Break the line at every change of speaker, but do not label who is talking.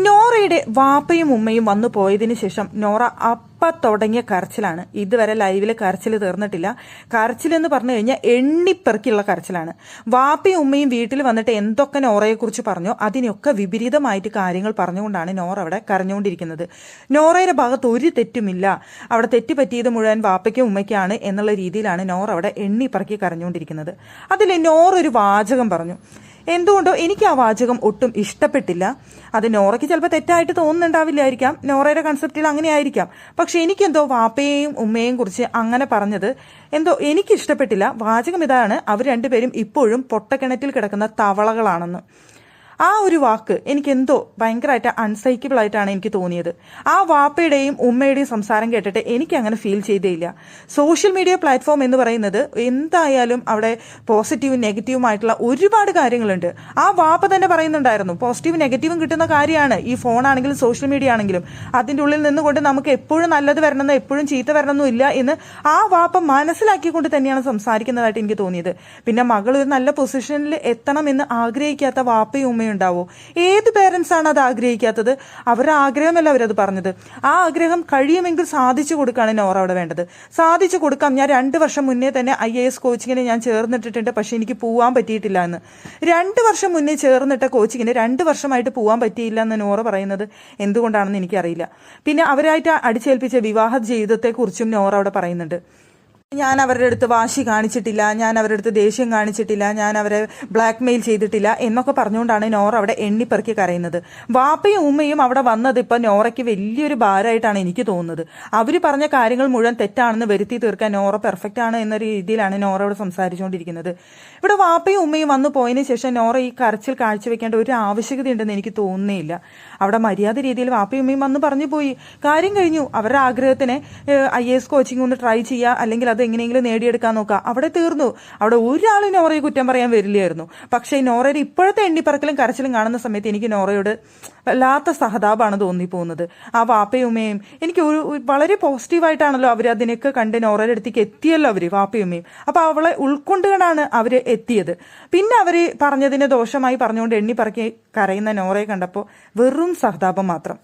നോറയുടെ വാപ്പയും ഉമ്മയും വന്നു പോയതിനു ശേഷം നോറ തുടങ്ങിയ കരച്ചിലാണ്. ഇതുവരെ ലൈവില് കരച്ചിൽ തീർന്നിട്ടില്ല. കരച്ചിലെന്ന് പറഞ്ഞു കഴിഞ്ഞാൽ എണ്ണിപ്പെറുക്കിയുള്ള കരച്ചിലാണ്. വാപ്പയും ഉമ്മയും വീട്ടിൽ വന്നിട്ട് എന്തൊക്കെ നോറയെ കുറിച്ച് പറഞ്ഞോ അതിനൊക്കെ വിപരീതമായിട്ട് കാര്യങ്ങൾ പറഞ്ഞുകൊണ്ടാണ് നോറ അവിടെ കരഞ്ഞുകൊണ്ടിരിക്കുന്നത്. നോറയുടെ ഭാഗത്ത് ഒരു തെറ്റുമില്ല, അവിടെ തെറ്റ് പറ്റിയത് മുഴുവൻ വാപ്പയ്ക്കും ഉമ്മയ്ക്കാണ് എന്നുള്ള രീതിയിലാണ് നോറ അവിടെ എണ്ണിപ്പെറുക്കി കരഞ്ഞുകൊണ്ടിരിക്കുന്നത്. അതിൽ നോറ ഒരു വാചകം പറഞ്ഞു. എന്തുകൊണ്ടോ എനിക്ക് ആ വാചകം ഒട്ടും ഇഷ്ടപ്പെട്ടില്ല. അത് നോറയ്ക്ക് ചിലപ്പോൾ തെറ്റായിട്ട് തോന്നുന്നുണ്ടാവില്ലായിരിക്കാം, നോറയുടെ കൺസെപ്റ്റിൽ അങ്ങനെ ആയിരിക്കാം. പക്ഷെ എനിക്കെന്തോ വാപ്പയെയും ഉമ്മയെയും കുറിച്ച് അങ്ങനെ പറഞ്ഞത് എന്തോ എനിക്ക് ഇഷ്ടപ്പെട്ടില്ല. വാചകം ഇതാണ്, അവർ രണ്ടുപേരും ഇപ്പോഴും പൊട്ടക്കിണറ്റിൽ കിടക്കുന്ന തവളകളാണെന്ന്. ആ ഒരു വാക്ക് എനിക്കെന്തോ ഭയങ്കരമായിട്ട് അൺസൈക്കബിൾ ആയിട്ടാണ് എനിക്ക് തോന്നിയത്. ആ വാപ്പയുടെയും ഉമ്മയുടെയും സംസാരം കേട്ടിട്ട് എനിക്ക് അങ്ങനെ ഫീൽ ചെയ്തേയില്ല. സോഷ്യൽ മീഡിയ പ്ലാറ്റ്ഫോം എന്ന് പറയുന്നത് എന്തായാലും അവിടെ പോസിറ്റീവും നെഗറ്റീവുമായിട്ടുള്ള ഒരുപാട് കാര്യങ്ങളുണ്ട്. ആ വാപ്പ തന്നെ പറയുന്നുണ്ടായിരുന്നു, പോസിറ്റീവും നെഗറ്റീവും കിട്ടുന്ന കാര്യമാണ് ഈ ഫോണാണെങ്കിലും സോഷ്യൽ മീഡിയ ആണെങ്കിലും. അതിൻ്റെ ഉള്ളിൽ നിന്നുകൊണ്ട് നമുക്ക് എപ്പോഴും നല്ലത് വരണമെന്നോ എപ്പോഴും ചീത്ത വരണമെന്നോ ഇല്ല എന്ന് ആ വാപ്പ മനസ്സിലാക്കിക്കൊണ്ട് തന്നെയാണ് സംസാരിക്കുന്നതായിട്ട് എനിക്ക് തോന്നിയത്. പിന്നെ മകൾ ഒരു നല്ല പൊസിഷനിൽ എത്തണമെന്ന് ആഗ്രഹിക്കാത്ത വാപ്പയും ഉമ്മയും ഉണ്ടാവോ? ഏത് പേരൻസ് ആണ് അത് ആഗ്രഹിക്കാത്തത്? അവരുടെ ആഗ്രഹമല്ല അവരത് പറഞ്ഞത്. ആ ആഗ്രഹം കഴിയുമെങ്കിൽ സാധിച്ചു കൊടുക്കുകയാണ് നോറ അവിടെ വേണ്ടത്. സാധിച്ചു കൊടുക്കാം. ഞാൻ 2 വർഷം മുന്നേ തന്നെ IAS കോച്ചിങ്ങിന് ഞാൻ ചേർന്നിട്ടിട്ടുണ്ട്, പക്ഷെ എനിക്ക് പോവാൻ പറ്റിയിട്ടില്ല എന്ന്. 2 വർഷം മുന്നേ ചേർന്നിട്ട കോച്ചിങ്ങിന് 2 വർഷമായിട്ട് പോവാൻ പറ്റിയില്ല എന്ന് നോറ പറയുന്നത് എന്തുകൊണ്ടാണെന്ന് എനിക്കറിയില്ല. പിന്നെ അവരായിട്ട് അടിച്ചേൽപ്പിച്ച വിവാഹ ജീവിതത്തെക്കുറിച്ചും നോറ അവിടെ പറയുന്നുണ്ട്. ഞാൻ അവരുടെ അടുത്ത് വാശി കാണിച്ചിട്ടില്ല, ഞാൻ അവരുടെ അടുത്ത് ദേഷ്യം കാണിച്ചിട്ടില്ല, ഞാൻ അവരെ ബ്ലാക്ക് മെയിൽ ചെയ്തിട്ടില്ല എന്നൊക്കെ പറഞ്ഞുകൊണ്ടാണ് നോറ അവിടെ എണ്ണിപ്പെറുക്കി കരയുന്നത്. വാപ്പയും ഉമ്മയും അവിടെ വന്നത് ഇപ്പം നോറയ്ക്ക് വലിയൊരു ഭാരമായിട്ടാണ് എനിക്ക് തോന്നുന്നത്. അവർ പറഞ്ഞ കാര്യങ്ങൾ മുഴുവൻ തെറ്റാണെന്ന് വരുത്തി തീർക്കാൻ നോറ പെർഫെക്റ്റ് ആണ് എന്ന രീതിയിലാണ് നോറ അവിടെ സംസാരിച്ചുകൊണ്ടിരിക്കുന്നത്. ഇവിടെ വാപ്പയും ഉമ്മയും വന്നു പോയതിനു ശേഷം നോറ ഈ കരച്ചിൽ കാഴ്ചവെക്കേണ്ട ഒരു ആവശ്യകത ഉണ്ടെന്ന് എനിക്ക് തോന്നുന്നില്ല. അവിടെ മര്യാദ രീതിയിൽ വാപ്പയും ഉമ്മയും വന്ന് പറഞ്ഞു പോയി, കാര്യം കഴിഞ്ഞു. അവരുടെ ആഗ്രഹത്തിന് IAS കോച്ചിങ് ഒന്ന് ട്രൈ ചെയ്യുക, അല്ലെങ്കിൽ അത് എങ്ങനെയെങ്കിലും നേടിയെടുക്കാൻ നോക്കുക, അവിടെ തീർന്നു. അവിടെ ഒരാളും നോറയെ കുറ്റം പറയാൻ വരില്ലായിരുന്നു. പക്ഷേ നോറയുടെ ഇപ്പോഴത്തെ എണ്ണിപ്പറക്കലും കരച്ചിലും കാണുന്ന സമയത്ത് എനിക്ക് നോറയോട് വല്ലാത്ത സഹതാപമാണ് തോന്നിപ്പോകുന്നത്. ആ വാപ്പയും ഉമ്മയും എനിക്ക് വളരെ പോസിറ്റീവായിട്ടാണല്ലോ അവർ അതിനൊക്കെ കണ്ട് നോറയുടെ അടുത്തേക്ക് എത്തിയല്ലോ അവർ വാപ്പയും ഉമ്മയും. അപ്പോൾ അവളെ ഉൾക്കൊണ്ടുകൊണ്ടാണ് അവർ എത്തിയത്. പിന്നെ അവർ പറഞ്ഞതിനെ ദോഷമായി പറഞ്ഞുകൊണ്ട് എണ്ണിപ്പറക്കി കരയുന്ന നോറയെ കണ്ടപ്പോൾ വെറും സഹതാപം മാത്രം.